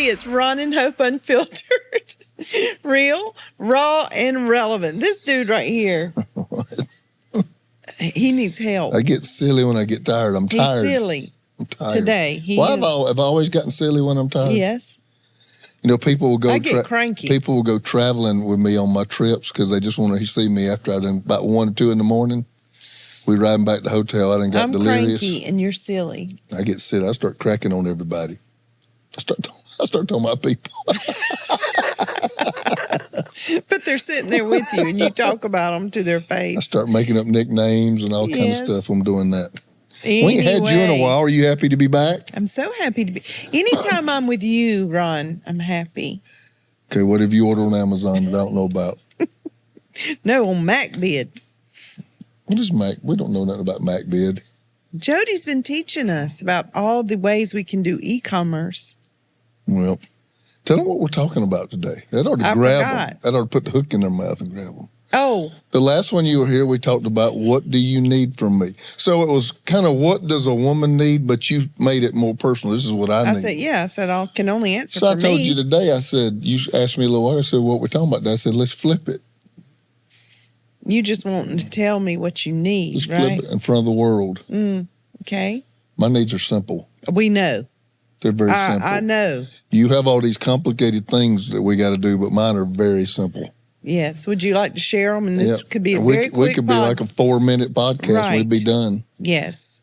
everybody. It's Ron and Hope Unfiltered. Real, raw, and relevant. This dude right here. He needs help. I get silly when I get tired. I'm tired. He's silly. I'm tired. Today. Have I always gotten silly when I'm tired? Yes. You know, people will go. I get cranky. People will go traveling with me on my trips because they just want to see me after I done about 1 or 2 in the morning. We riding back to the hotel. I done got delirious. I'm cranky and you're silly. I get silly. I start cracking on everybody. I start talking about people. But they're sitting there with you and you talk about them to their face. I start making up nicknames and all kind of stuff. I'm doing that. Anyway, we ain't had you in a while. Are you happy to be back? I'm so happy to be. Anytime I'm with you, Ron, I'm happy. Okay, what have you ordered on Amazon that I don't know about? No, on MacBid. What is Mac? We don't know nothing about MacBid. Jody's been teaching us about all the ways we can do e-commerce. Well, tell them what we're talking about today. That ought to grab them. That ought to put the hook in their mouth and grab them. Oh. The last one you were here, we talked about what do you need from me. So it was kind of what does a woman need, but you made it more personal. This is what I need. I said, I can only answer for me. So I told you today, I said, you asked me a little while, I said, what we're talking about. I said, let's flip it. You just wanting to tell me what you need, let's flip it in front of the world. Okay. My needs are simple. We know. They're very simple. I know. You have all these complicated things that we got to do, but mine are very simple. Yes. Would you like to share them? And this could be a very quick We could be like a 4-minute podcast. Right. We'd be done. Yes.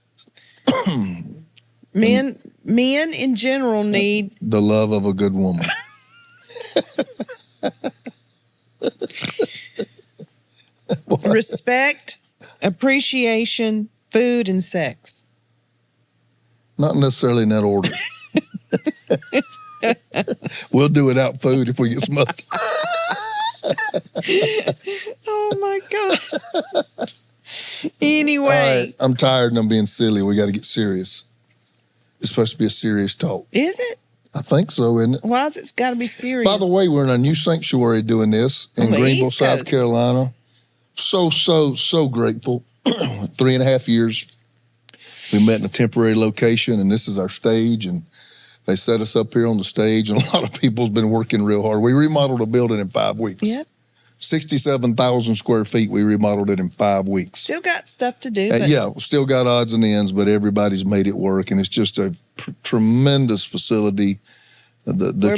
Men in general need the love of a good woman. Respect, appreciation, food, and sex. Not necessarily in that order. We'll do without food if we get smothered. Oh my God. Anyway. Right, I'm tired and I'm being silly. We got to get serious. It's supposed to be a serious talk. Is it? I think so, isn't it? Why is it got to be serious? By the way, we're in a new sanctuary doing this in Greenville, South Carolina. So grateful. 3.5 years. We met in a temporary location, and this is our stage, and they set us up here on the stage, and a lot of people's been working real hard. We remodeled a building in 5 weeks. Yep. 67,000 square feet. We remodeled it in 5 weeks. Still got stuff to do. Yeah, still got odds and ends, but everybody's made it work, and it's just a tremendous facility. The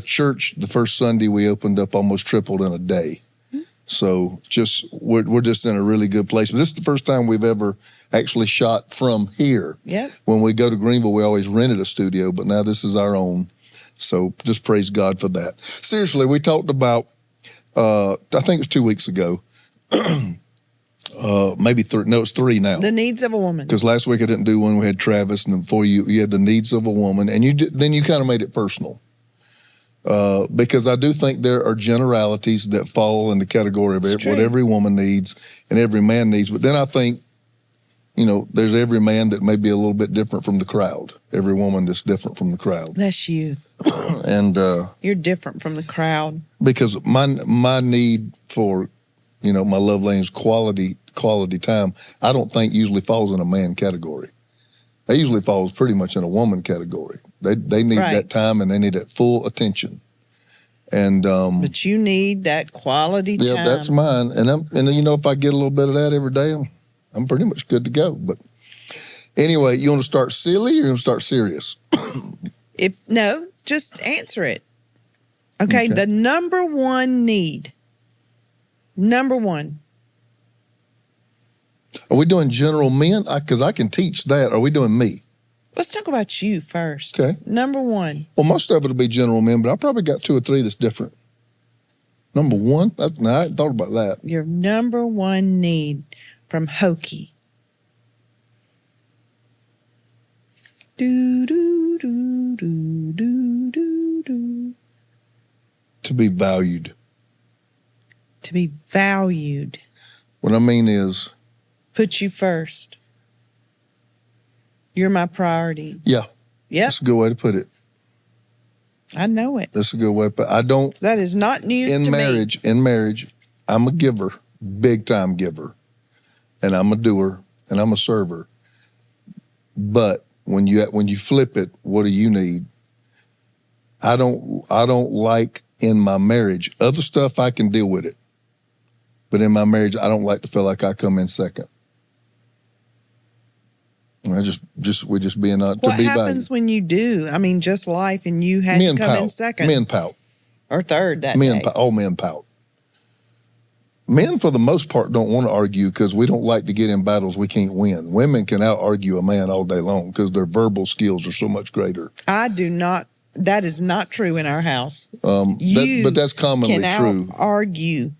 church, the first Sunday we opened up almost tripled in a day. So we're just in a really good place. But this is the first time we've ever actually shot from here. Yeah. When we go to Greenville, we always rented a studio, but now this is our own. So just praise God for that. Seriously, we talked about, I think it was 2 weeks ago, maybe 3. No, it's 3 now. The needs of a woman. Because last week I didn't do one. We had Travis, and before you had the needs of a woman, and then you kind of made it personal. Because I do think there are generalities that fall in the category of what every woman needs and every man needs. But then I think, there's every man that may be a little bit different from the crowd. Every woman that's different from the crowd. That's you. And you're different from the crowd. Because my need for, my love language quality time, I don't think usually falls in a man category. It usually falls pretty much in a woman category. They need that time and they need that full attention. And but you need that quality time. Yeah, that's mine. And if I get a little bit of that every day, I'm pretty much good to go. But anyway, you want to start silly or you want to start serious? No, just answer it. Okay, the number one need. Number one. Are we doing general men? Because I can teach that. Are we doing me? Let's talk about you first. Okay. Number one. Well, most of it will be general men, but I probably got 2 or 3 that's different. Number one? I hadn't thought about that. Your number one need from Hokey. Do, do, do, do, do, do, do. To be valued. To be valued. What I mean is... Put you first. You're my priority. Yeah. Yeah. That's a good way to put it. I know it. That's a good way to put it. I don't... That is not news to me. In marriage, I'm a giver, big time giver. And I'm a doer, and I'm a server. But when you flip it, what do you need? I don't like in my marriage. Other stuff I can deal with it. But in my marriage, I don't like to feel like I come in second. And we just being to What be happens valued. when you do? I mean, just life and you had to come in second. Men pout. Or third that Men day. pout. All men pout. Men, for the most part, don't want to argue because we don't like to get in battles we can't win. Women can out-argue a man all day long because their verbal skills are so much greater. I do not. That is not true in our house. But that's commonly true. Argue.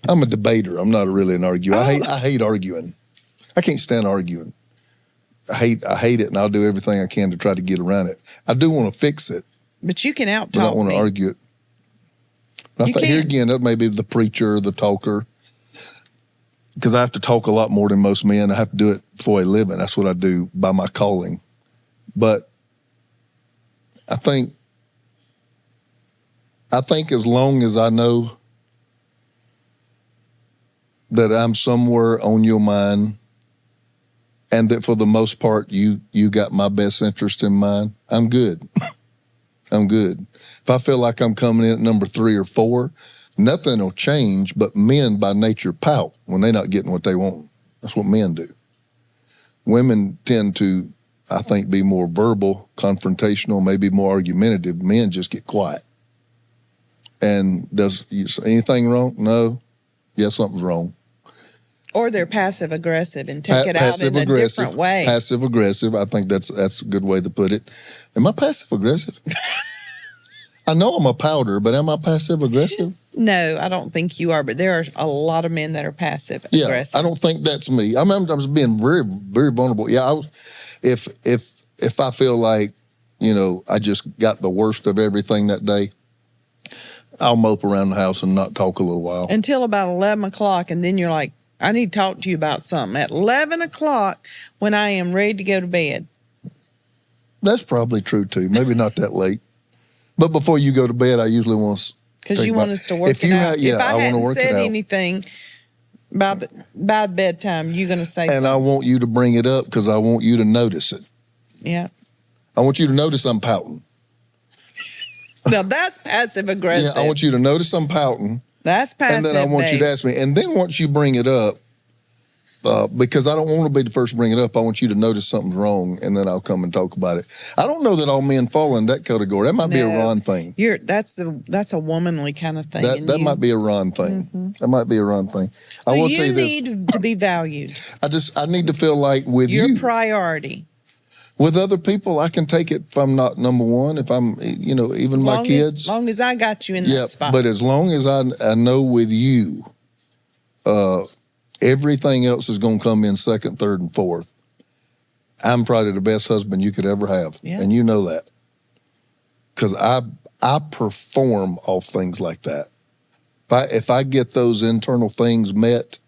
I'm a debater. I'm not really an arguer. I hate arguing. I can't stand arguing. I hate it, and I'll do everything I can to try to get around it. I do want to fix it, but you can out-talk but I don't want to argue it. But I think here again, that may be the preacher, the talker, because I have to talk a lot more than most men. I have to do it for a living. That's what I do by my calling. But I think as long as I know that I'm somewhere on your mind and that for the most part you got my best interest in mind, I'm good. I'm good. If I feel like I'm coming in at number 3 or 4, nothing will change, but men by nature pout when they're not getting what they want. That's what men do. Women tend to, I think, be more verbal, confrontational, maybe more argumentative. Men just get quiet. And does anything wrong? No. Yeah, something's wrong. Or they're passive aggressive and take it out in a different way. Passive aggressive. I think that's a good way to put it. Am I passive aggressive? I know I'm a pouter, but am I passive aggressive? No, I don't think you are. But there are a lot of men that are passive aggressive. I don't think that's me. I'm being very, very vulnerable. Yeah, if I feel like I just got the worst of everything that day, I'll mope around the house and not talk a little while until about 11 o'clock, and then you're like, I need to talk to you about something. At 11 o'clock, when I am ready to go to bed. That's probably true, too. Maybe not that late. But before you go to bed, I usually want to... Because you want us to work it out. If I hadn't said anything about bedtime, you're going to say something. And I want you to bring it up because I want you to notice it. Yeah. I want you to notice I'm pouting. Now, that's passive-aggressive. Yeah, I want you to notice I'm pouting. That's passive, and then I want you to ask me. And then once you bring it up, because I don't want to be the first to bring it up, I want you to notice something's wrong, and then I'll come and talk about it. I don't know that all men fall in that category. That might be a Ron thing. That's a womanly kind of thing. That might be a Ron thing. Mm-hmm. That might be a Ron thing. So you need to be valued. I need to feel like with you. Your priority. With other people, I can take it if I'm not number one, if I'm, even my kids. As long as I got you in that spot. But as long as I know with you, everything else is going to come in second, third, and fourth. I'm probably the best husband you could ever have. Yeah. And you know that. Because I perform off things like that. If I get those internal things met,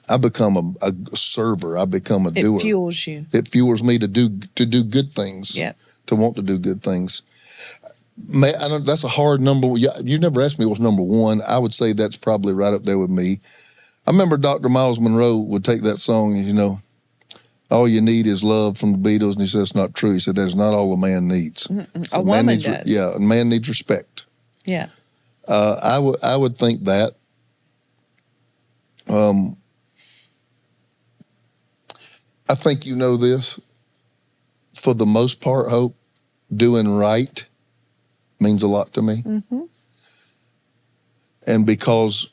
I become a server. I become a doer. It fuels you. It fuels me to do good things. Yeah. To want to do good things. That's a hard number. You never asked me what's number one. I would say that's probably right up there with me. I remember Dr. Miles Monroe would take that song, all you need is love from the Beatles, and he said it's not true. He said that's not all a man needs. A woman does. Yeah, a man needs respect. Yeah. I would think that. I think you know this. For the most part, Hope, doing right means a lot to me. Mm-hmm. And because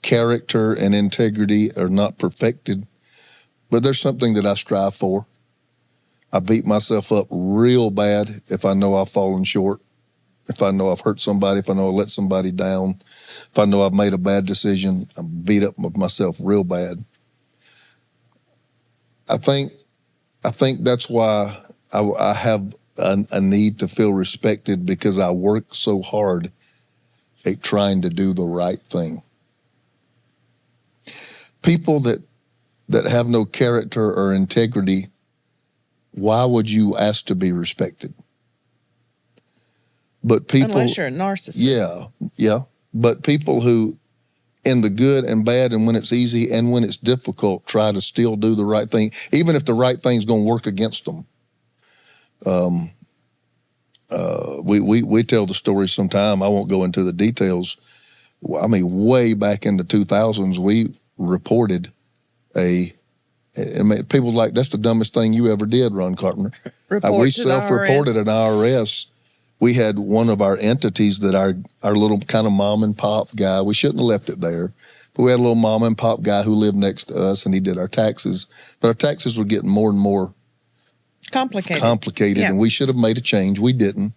character and integrity are not perfected, but there's something that I strive for. I beat myself up real bad if I know I've fallen short, if I know I've hurt somebody, if I know I let somebody down, if I know I've made a bad decision, I beat up myself real bad. I think that's why I have a need to feel respected, because I work so hard at trying to do the right thing. People that have no character or integrity, why would you ask to be respected? But people, unless you're a narcissist. Yeah. But people who, in the good and bad, and when it's easy and when it's difficult, try to still do the right thing, even if the right thing's going to work against them. we tell the story sometime. I won't go into the details. I mean, way back in the 2000s, we reported people like, that's the dumbest thing you ever did, Ron Carpenter. We self-reported an IRS. We had one of our entities that our little kind of mom and pop guy, we shouldn't have left it there, but we had a little mom and pop guy who lived next to us, and he did our taxes. But our taxes were getting more and more complicated, yeah. And we should have made a change. We didn't.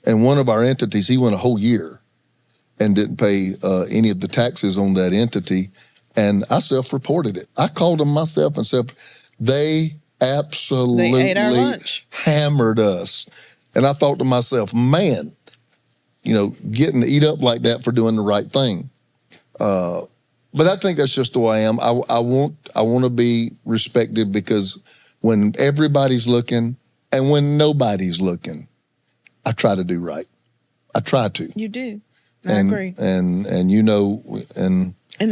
And one of our entities, he went a whole year and didn't pay any of the taxes on that entity. And I self-reported it. I called them myself and said, they absolutely ate our lunch. Hammered us. And I thought to myself, man, getting to eat up like that for doing the right thing. But I think that's just the way I am. I want to be respected, because when everybody's looking and when nobody's looking, I try to do right. I try to. You do. I agree. And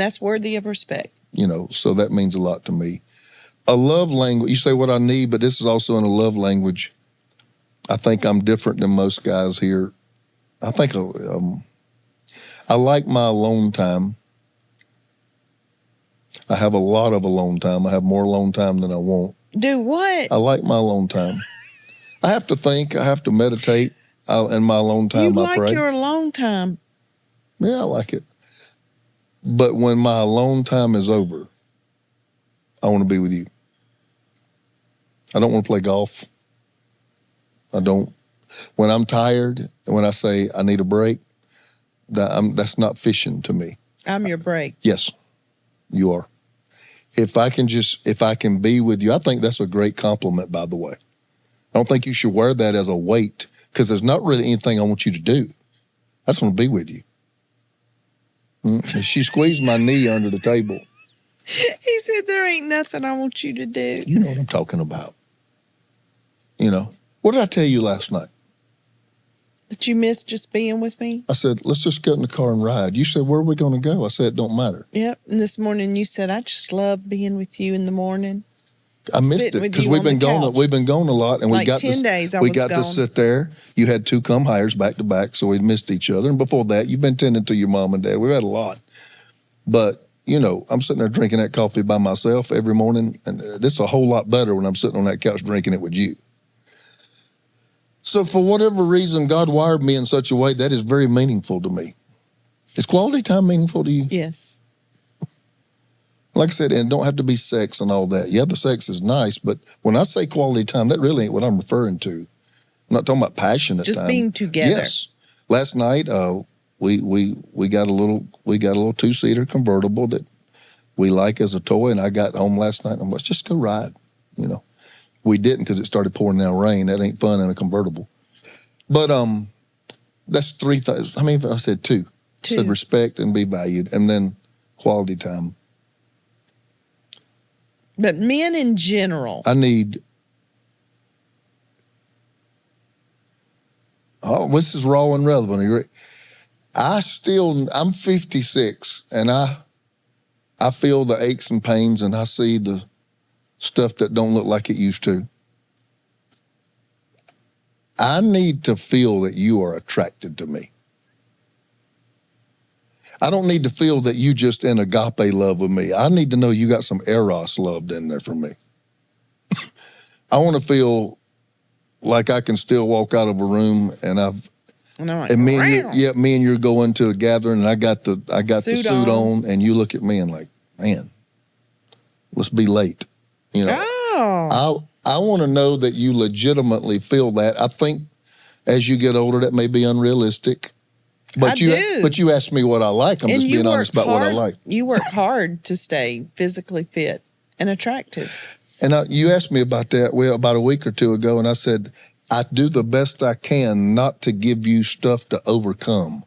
that's worthy of respect. So that means a lot to me. A love language, you say what I need, but this is also in a love language. I think I'm different than most guys here. I think I like my alone time. I have a lot of alone time. I have more alone time than I want. Do what? I like my alone time. I have to think. I have to meditate. In my alone time, I pray. You like your alone time? Yeah, I like it. But when my alone time is over, I want to be with you. I don't want to play golf. I don't. When I'm tired, and when I say I need a break, that's not fishing to me. I'm your break. Yes, you are. If I can be with you, I think that's a great compliment, by the way. I don't think you should wear that as a weight, because there's not really anything I want you to do. I just want to be with you. She squeezed my knee under the table. He said, there ain't nothing I want you to do. You know what I'm talking about. What did I tell you last night? That you missed just being with me? I said, let's just get in the car and ride. You said, where are we going to go? I said, it don't matter. Yep. And this morning you said, I just love being with you in the morning. I missed it because we've been gone a lot, and we got 10 days. We got to sit there. You had 2 come hires back to back, so we missed each other. And before that, you've been tending to your mom and dad. We've had a lot, but I'm sitting there drinking that coffee by myself every morning, and this is a whole lot better when I'm sitting on that couch drinking it with you. So for whatever reason, God wired me in such a way that is very meaningful to me. Is quality time meaningful to you? Yes. Like I said, and it don't have to be sex and all that. Yeah, the sex is nice, but when I say quality time, that really ain't what I'm referring to. I'm not talking about passionate time. Just being together. Yes. Last night, we got a little 2-seater convertible that we like as a toy, and I got home last night and let's just go ride. We didn't because it started pouring down rain. That ain't fun in a convertible. But that's 3 things. I mean, I said 2. I said respect and be valued, and then quality time. But men in general. I need. This is raw and relevant. I'm 56, and I feel the aches and pains, and I see the stuff that don't look like it used to. I need to feel that you are attracted to me. I don't need to feel that you just in agape love with me. I need to know you got some eros love in there for me. I want to feel like I can still walk out of a room and me and you're going to a gathering, and I got the suit on, and you look at me and like, man, let's be late. Oh. I want to know that you legitimately feel that. I think as you get older, that may be unrealistic. But you asked me what I like. I'm just being honest about what I like. You work hard to stay physically fit and attractive. And you asked me about that about a week or 2 ago, and I said, I do the best I can not to give you stuff to overcome,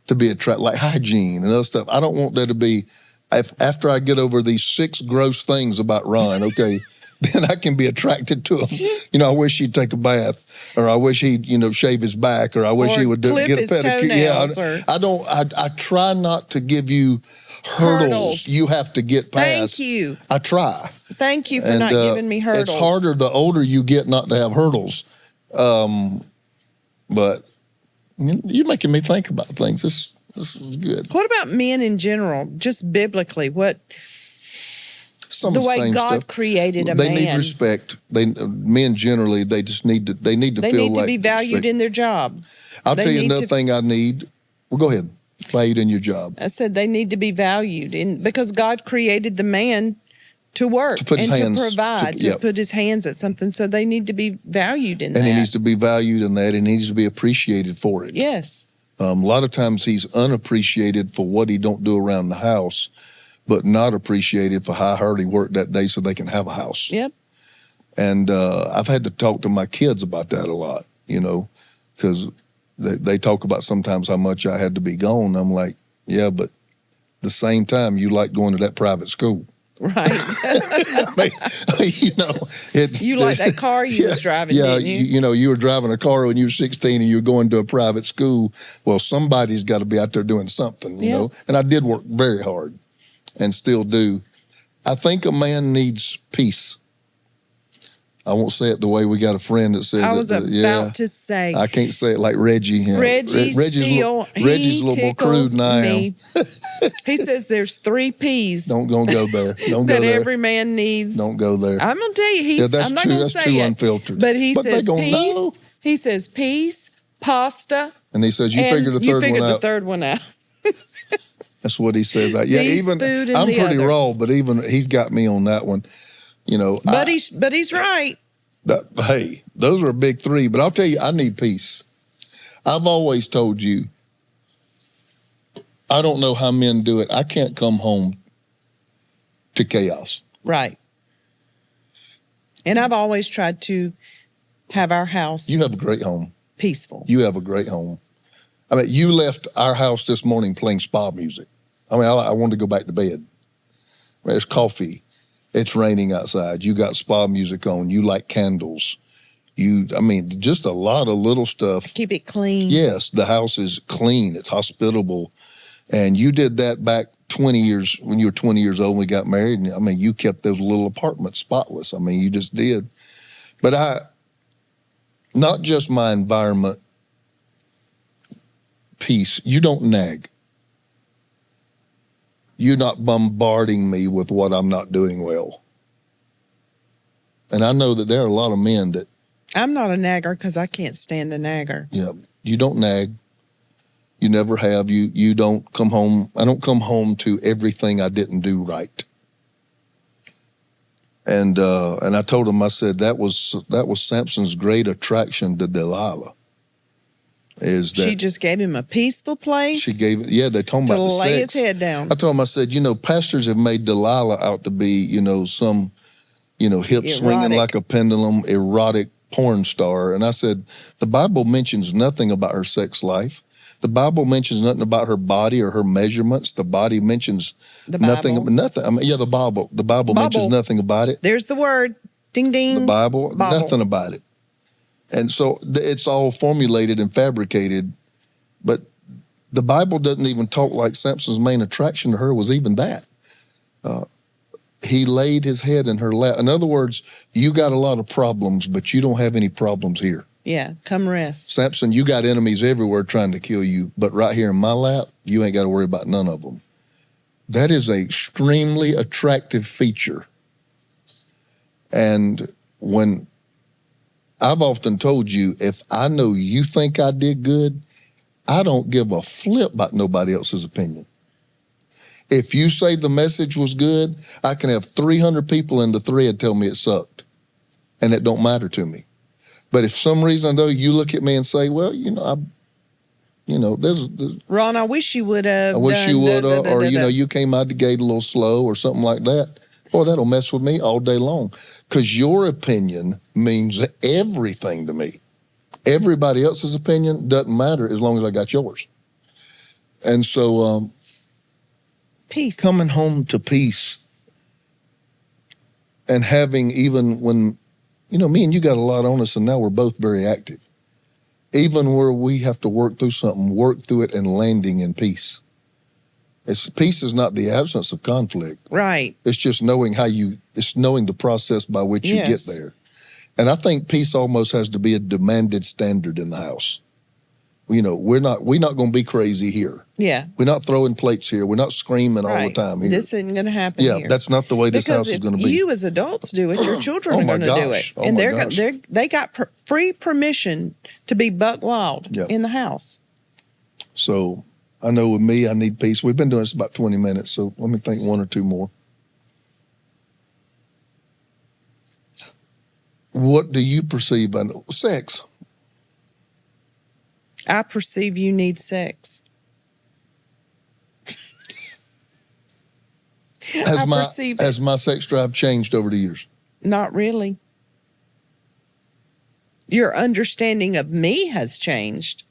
to be attractive, like hygiene and other stuff. I don't want there to be, after I get over these 6 gross things about Ron, okay, then I can be attracted to him. I wish he'd take a bath, or I wish he'd, shave his back, or I wish he would get a pedicure. I try not to give you hurdles you have to get past. Thank you. I try. Thank you for not giving me hurdles. It's harder the older you get not to have hurdles. But you're making me think about things. This is good. What about men in general? Just biblically, Some the of the way same God stuff. created a They man. need respect. Men generally, they just need to. They need to They feel need to like be valued respect. in their job. I'll they tell you need another to- thing I need. Well, go ahead. Valued in your job. I said they need to be valued because God created the man to work To put his and hands- to provide, to yep. put his hands at something. So they need to be valued in And that. he needs to be valued in that, and he needs to be appreciated for it. Yes. A lot of times he's unappreciated for what he don't do around the house, but not appreciated for how hard he worked that day so they can have a house. Yep. And I've had to talk to my kids about that a lot, because they talk about sometimes how much I had to be gone. I'm like, yeah, but the same time you like going to that private school. Right. You like that car you was driving, didn't you? You were driving a car when you were 16 and you were going to a private school. Well, somebody's got to be out there doing something, you know. And I did work very hard and still do. I think a man needs peace. I won't say it the way we got a friend that says it. I was about to say. I can't say it like Reggie. Reggie's Reggie's a little more crude than I am. He says there's 3 P's. Don't go there. Don't go that there. every man needs. Don't go there. I'm gonna tell you, I'm not gonna say too it. unfiltered. But he they says gonna peace. know. He says peace, pasta. And he says you figure the third one out. That's what he says. Yeah, Peace, even food, and I'm the pretty other. raw, but even he's got me on that one. But he's right. Hey, those are a big 3. But I'll tell you, I need peace. I've always told you, I don't know how men do it. I can't come home to chaos. Right. And I've always tried to have our house You have a great home. peaceful. You have a great home. I mean, you left our house this morning playing spa music. I mean, I wanted to go back to bed. There's coffee. It's raining outside. You got spa music on. You like candles. Just a lot of little stuff. Keep it clean. Yes, the house is clean. It's hospitable. And you did that back 20 years, when you were 20 years old and we got married. And you kept those little apartments spotless. You just did. But not just my environment, peace. You don't nag. You're not bombarding me with what I'm not doing well. And I know that there are a lot of men that... I'm not a nagger because I can't stand a nagger. Yeah, you don't nag. You never have. You don't come home. I don't come home to everything I didn't do right. And I told him, I said, that was Samson's great attraction to Delilah. Is that she just gave him a peaceful place. She gave it. Yeah, they told him to about the lay sex. his head down. I told him, I said, pastors have made Delilah out to be, some, hip swinging like a pendulum, erotic porn star. And I said, the Bible mentions nothing about her sex life. The Bible mentions nothing about her body or her measurements. The body mentions nothing. The Bible. The Bible mentions nothing about it. There's the word. Ding, ding. The Bible. Nothing about it. And so it's all formulated and fabricated, but the Bible doesn't even talk like Samson's main attraction to her was even that. He laid his head in her lap. In other words, you got a lot of problems, but you don't have any problems here. Yeah, come rest. Samson, you got enemies everywhere trying to kill you, but right here in my lap, you ain't got to worry about none of them. That is an extremely attractive feature. And when I've often told you, if I know you think I did good, I don't give a flip about nobody else's opinion. If you say the message was good, I can have 300 people in the thread tell me it sucked, and it don't matter to me. But if some reason I know you look at me and say, well, there's Ron, I wish you would have. I wish you would have, or you came out the gate a little slow or something like that. Boy, that'll mess with me all day long, because your opinion means everything to me. Everybody else's opinion doesn't matter as long as I got yours. And so, peace. Coming home to peace and having, even when, me and you got a lot on us and now we're both very active. Even where we have to work through something, work through it and landing in peace. Peace is not the absence of conflict. Right. It's just knowing it's knowing the process by which you get there. And I think peace almost has to be a demanded standard in the house. we're not going to be crazy here. Yeah. We're not throwing plates here. We're not screaming all the time here. This isn't going to happen here. That's not the way this house is going to be. You as adults do it, your children are going to do it. Oh and my gosh. they got free permission to be buck wild in the house. So I know with me, I need peace. We've been doing this about 20 minutes, so let me think one or two more. What do you perceive by sex? I perceive you need sex. Has my sex drive changed over the years? Not really. Your understanding of me has changed,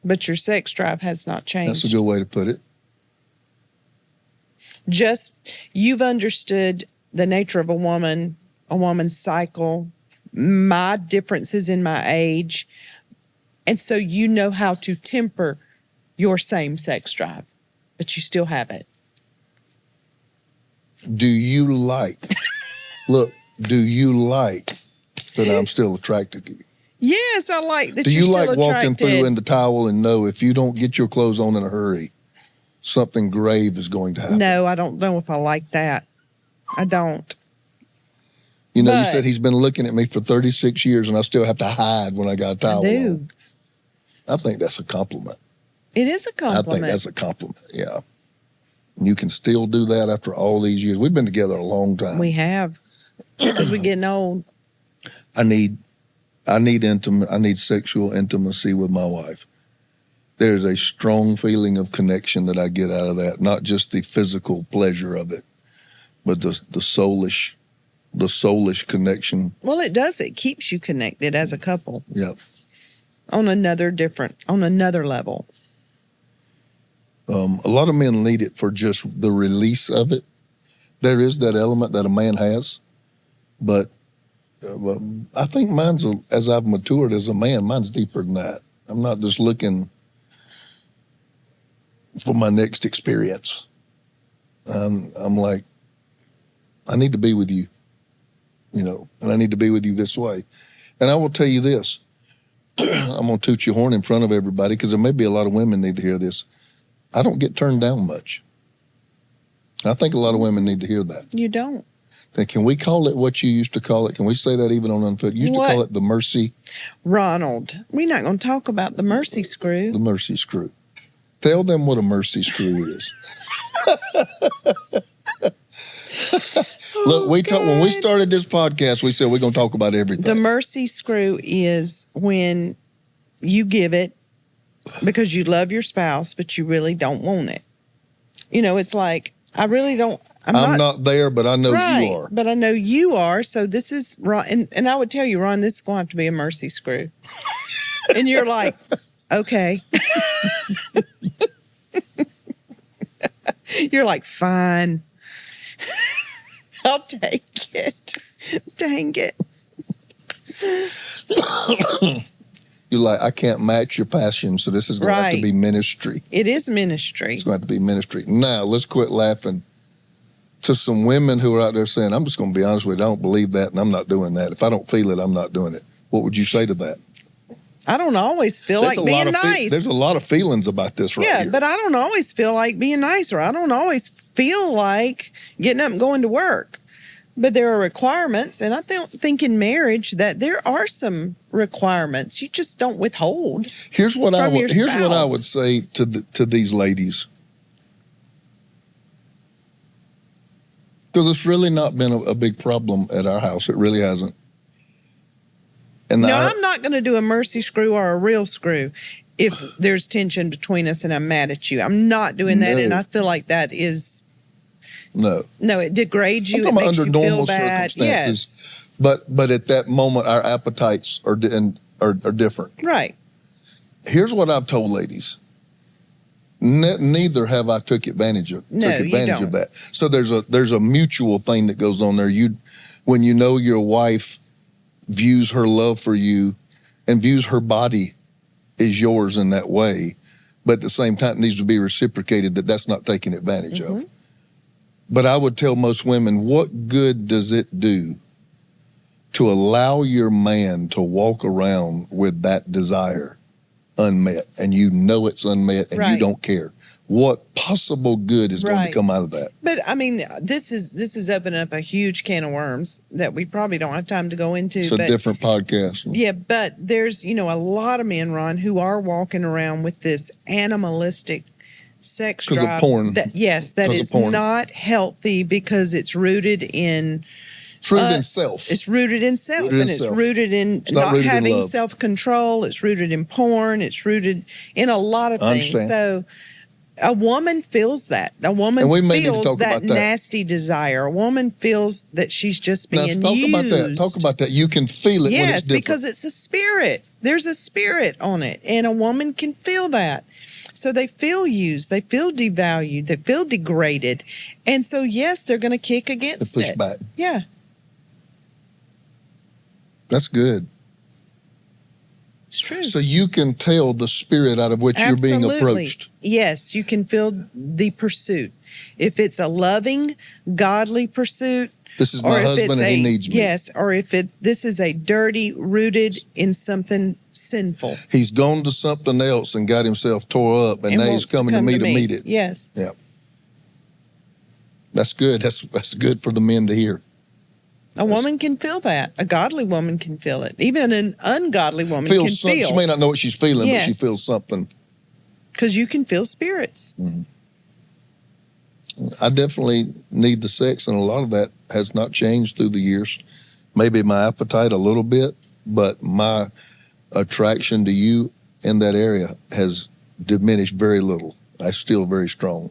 but your sex drive has not changed. That's a good way to put it. Just, you've understood the nature of a woman's cycle, my differences in my age, and so you know how to temper your same sex drive, but you still have it. Do you like that I'm still attracted to you? Yes, I like that. Do you like still walking attracted. through in the towel and know if you don't get your clothes on in a hurry, something grave is going to happen? No, I don't know if I like that. I don't. You said he's been looking at me for 36 years and I still have to hide when I got a towel on. I think that's a compliment. It is a compliment. I think that's a compliment, yeah. And you can still do that after all these years. We've been together a long time. We have, because we're getting old. I need sexual intimacy with my wife. There's a strong feeling of connection that I get out of that, not just the physical pleasure of it, but the soulish connection. Well, it does. It keeps you connected as a couple. Yep. On another level. A lot of men need it for just the release of it. There is that element that a man has, but I think mine's, as I've matured as a man, mine's deeper than that. I'm not just looking for my next experience. I'm like, I need to be with you, and I need to be with you this way. And I will tell you this, I'm going to toot your horn in front of everybody because there may be a lot of women need to hear this. I don't get turned down much. I think a lot of women need to hear that. You don't. Now, can we call it what you used to call it? Can we say that even on Unfiltered? You used to call it the mercy. Ronald, we're not going to talk about the mercy screw. The mercy screw. Tell them what a mercy screw is. Look, when we started this podcast, we said we're going to talk about everything. The mercy screw is when you give it because you love your spouse, but you really don't want it. It's like, I really don't. I'm not there, but I know you are. But I know you are. So this is, Ron, and I would tell you, Ron, this is going to have to be a mercy screw. And you're like, okay. You're like, fine. I'll take it. Dang it. You're like, I can't match your passion, so this is going to have to be ministry. It is ministry. It's going to have to be ministry. Now, let's quit laughing to some women who are out there saying, I'm just going to be honest with you, I don't believe that, and I'm not doing that. If I don't feel it, I'm not doing it. What would you say to that? I don't always feel like being nice. There's a lot of feelings about this here. Yeah, but I don't always feel like being nice, or I don't always feel like getting up and going to work. But there are requirements, and I think in marriage that there are some requirements. You just don't withhold. Here's what I would say to these ladies, because it's really not been a big problem at our house. It really hasn't. And no, I'm not going to do a mercy screw or a real screw if there's tension between us and I'm mad at you. I'm not doing that, and I feel like that is. No, it degrades you. It makes you feel bad. Yes, but at that moment, our appetites are different. Right. Here's what I've told ladies: neither have I took advantage of that. So there's a mutual thing that goes on there. When you know your wife views her love for you and views her body as yours in that way, but at the same time it needs to be reciprocated that's not taken advantage of. But I would tell most women, what good does it do to allow your man to walk around with that desire unmet, and you know it's unmet, and you Right. don't care. What possible good is going Right. to come out of that? But I mean, this is opening up a huge can of worms that we probably don't have time to go into. It's a but different podcast. yeah, but there's, a lot of men, Ron, who are walking around with this animalistic sex 'Cause of drive. porn. That 'Cause of is porn. not healthy because it's rooted in It's rooted in self. It's rooted in self, Rooted in and it's self. rooted in It's not not rooted in having love. self-control. It's rooted in porn. It's rooted in a lot of I things. understand. So a woman feels that. A woman And we may need to feels talk that about that. nasty desire. A woman feels that she's just Now, being talk used. about that. Talk about that. You can feel it when it's Yes, different. because it's a spirit. There's a spirit on it, and a woman can feel that. So they feel used, they feel devalued, they feel degraded, and so yes, they're going to kick against push it. back. Yeah, That's good. it's true. So you can tell the spirit out of which you're being approached. Yes, you can feel the pursuit. If it's a loving, godly pursuit, This is or my if husband it's and he needs me. Yes, or if this is a dirty, rooted in something sinful. He's gone to something else and got himself tore up, and now he's wants coming to me to meet it. Yes. Yeah. That's good. That's good for the men to hear. A woman can feel that. A godly woman can feel it. Even an ungodly woman can feel. She may not know what she's feeling, but she Yes. feels something. Because you can feel spirits. I definitely need the sex, and a lot of that has not changed through the years. Maybe my appetite a little bit, but my attraction to you in that area has diminished very little. I'm still very strong.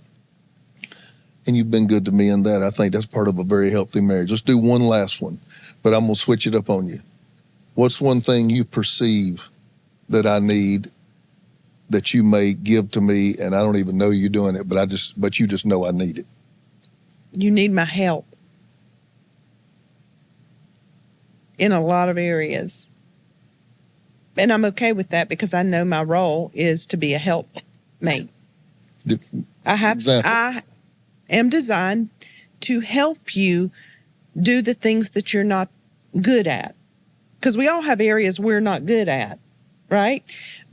And you've been good to me in that. I think that's part of a very healthy marriage. Let's do one last one, but I'm going to switch it up on you. What's one thing you perceive that I need that you may give to me, and I don't even know you're doing it, but you just know I need it? You need my help in a lot of areas. And I'm okay with that because I know my role is to be a helpmate. Example. I am designed to help you do the things that you're not good at. Because we all have areas we're not good at, right?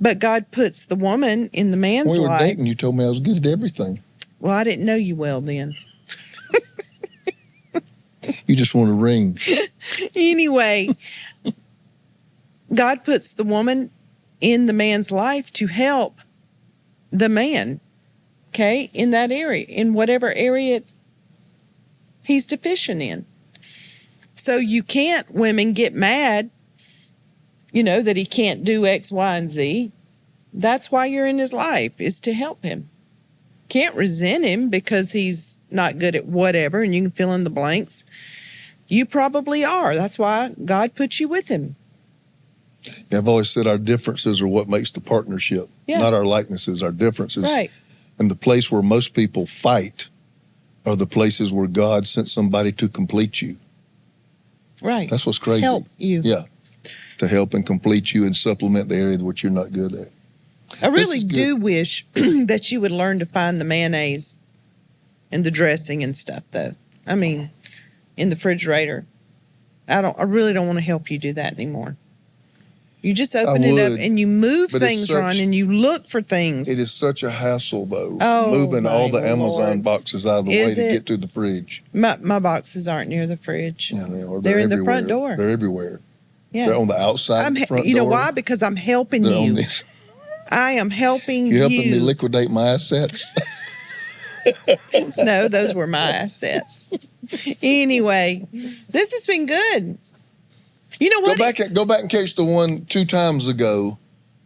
But God puts the woman in the man's When we were life. dating, you told me I was good at everything. Well, I didn't know you well then. You just want to ring. Anyway, God puts the woman in the man's life to help the man, okay, in that area, in whatever area he's deficient in. So you can't, women, get mad, that he can't do X, Y, and Z. That's why you're in his life, is to help him. Can't resent him because he's not good at whatever, and you can fill in the blanks. You probably are. That's why God put you with him. Yeah, I've always said our differences are what makes the partnership, not our likenesses, our differences. Right. And the place where most people fight are the places where God sent somebody to complete you. Right. That's what's crazy. Help you. Yeah. To help and complete you and supplement the area which you're not good at. I really is good. do wish that you would learn to find the mayonnaise and the dressing and stuff, though. I mean, in the refrigerator. I really don't want to help you do that anymore. You just open it up and you move things, Ron, and you look for things. It is such a hassle, though, Oh, moving all the my Amazon Lord. boxes out of the way Is to it? get to the fridge. My boxes aren't near the fridge. Yeah, they are. They're in the everywhere. front door. They're everywhere. Yeah. They're on the outside of the front door. You know why? Because I'm helping They're on you. this. I am helping you. You helping me liquidate my assets? No, those were my assets. Anyway, this has been good. You know what? Go back and catch the one 2 times ago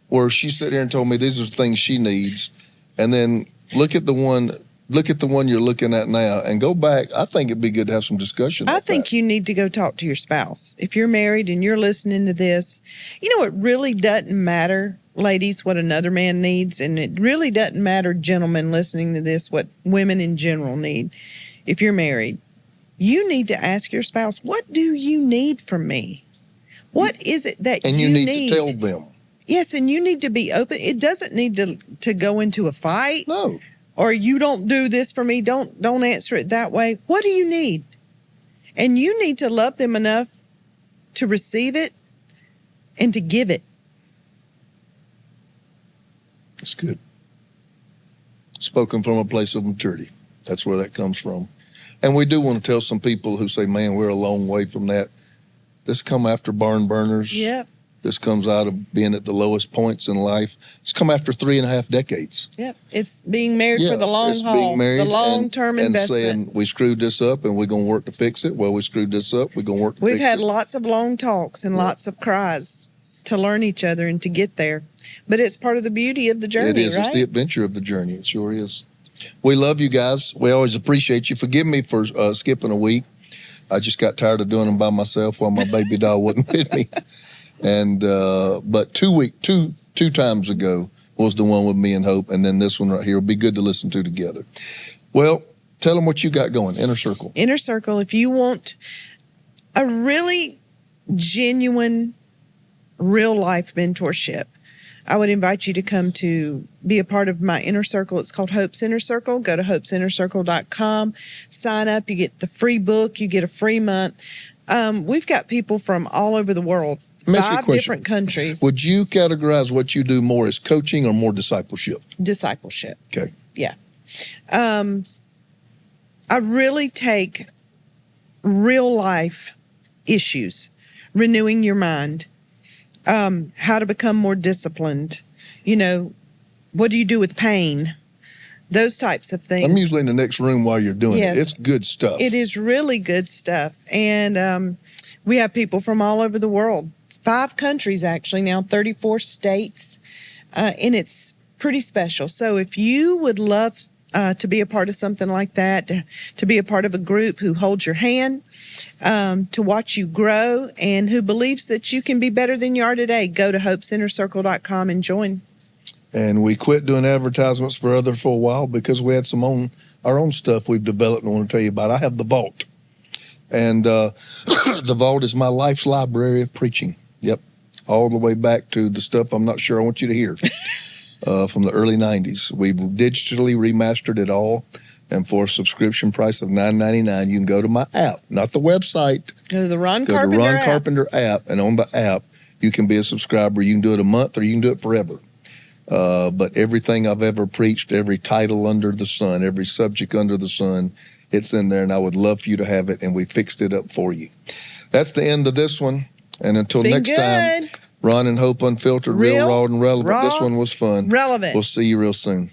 where she sat here and told me these are the things she needs. And then look at the one you're looking at now and go back. I think it'd be good to have some discussion. I think you need to go talk to your spouse. If you're married and you're listening to this, it really doesn't matter, ladies, what another man needs. And it really doesn't matter, gentlemen listening to this, what women in general need. If you're married, you need to ask your spouse, what do you need from me? What is it that and you need to tell them. Yes, and you need to be open. It doesn't need to go into a fight. No. Or you don't do this for me. Don't answer it that way. What do you need? And you need to love them enough to receive it and to give it. That's good. Spoken from a place of maturity. That's where that comes from. And we do want to tell some people who say, man, we're a long way from that. This come after barn burners. Yep. This comes out of being at the lowest points in life. It's come after 3.5 decades. Yep. It's being married for the long haul, being married the long-term investment. And saying, we screwed this up and we're going to work to fix it. Well, we screwed this up. We're going to work to fix it. We've had lots of long talks and lots of cries to learn each other and to get there. But it's part of the beauty of the journey, It is. right? It's the adventure of the journey. It sure is. We love you guys. We always appreciate you. Forgive me for skipping a week. I just got tired of doing them by myself while my baby doll wasn't with me. And but 2 times ago was the one with me and Hope, and then this one right here will be good to listen to together. Well, tell them what you got going. Inner Circle. Inner Circle. If you want a really genuine, real life mentorship, I would invite you to come to be a part of my Inner Circle. It's called Hope's Inner Circle. Go to hopesinnercircle.com. Sign up. You get the free book. You get a free month. We've got people from all over the world. 5 different countries. Would you categorize what you do more as coaching or more discipleship? Discipleship. Okay. Yeah. I really take real life issues, renewing your mind, how to become more disciplined, what do you do with pain? Those types of things. I'm usually in the next room while you're doing it. It's good stuff. It is really good stuff. And we have people from all over the world. 5 countries, actually, now 34 states. And it's pretty special. So if you would love to be a part of something like that, to be a part of a group who holds your hand, to watch you grow, and who believes that you can be better than you are today, go to hopesinnercircle.com and join. And we quit doing advertisements for others for a while because we had our own stuff we've developed and I want to tell you about. I have the Vault. And the Vault is my life's library of preaching. Yep. All the way back to the stuff I'm not sure I want you to hear from the early 90s. We've digitally remastered it all. And for a subscription price of $9.99, you can go to my app, not the website. Go to the Ron Carpenter app. And on the app, you can be a subscriber. You can do it a month or you can do it forever. But everything I've ever preached, every title under the sun, every subject under the sun, it's in there, and I would love for you to have it, and we fixed it up for you. That's the end of this one. And until next time, Ron and Hope Unfiltered, real, raw, and relevant. This one was fun. Relevant. We'll see you real soon.